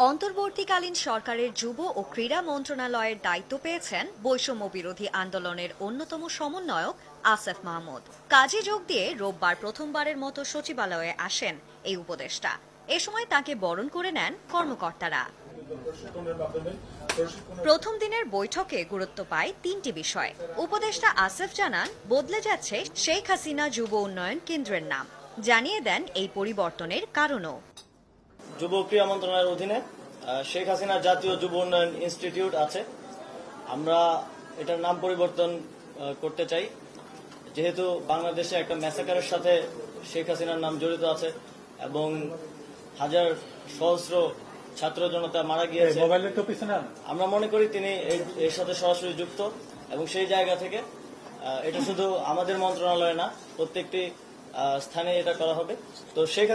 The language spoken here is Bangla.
অন্তর্বর্তীকালীন সরকারের যুব ও ক্রীড়া মন্ত্রণালয়ের দায়িত্ব পেয়েছেন বৈষম্য বিরোধী আন্দোলনের অন্যতম সমন্বয়ক আসেফ মাহমুদ। কাজে যোগ দিয়ে রোববার প্রথমবারের মতো সচিবালয়ে আসেন এই উপদেষ্টা। এ সময় তাকে বরণ করে নেন কর্মকর্তারা। প্রথম দিনের বৈঠকে গুরুত্ব পায় তিনটি বিষয়। উপদেষ্টা আসেফ জানান, বদলে যাচ্ছে শেখ হাসিনা যুব উন্নয়ন কেন্দ্রের নাম। জানিয়ে দেন এই পরিবর্তনের কারণও। যুব ক্রীড়া মন্ত্রণালয়ের অধীনে শেখ হাসিনা জাতীয় যুব উন্নয়ন ইনস্টিটিউট আছে। আমরা এটার নাম পরিবর্তন করতে চাই, যেহেতু বাংলাদেশে একটা ম্যাসাকারের সাথে শেখ হাসিনার নাম জড়িত আছে এবং হাজার সহস্র ছাত্র জনতা মারা গিয়েছে। আমরা মনে করি তিনি এর সাথে সরাসরি যুক্ত এবং সেই জায়গা থেকে এটা শুধু আমাদের মন্ত্রণালয় না, প্রত্যেকটি স্থানে এটা করা হবে। তো শেখ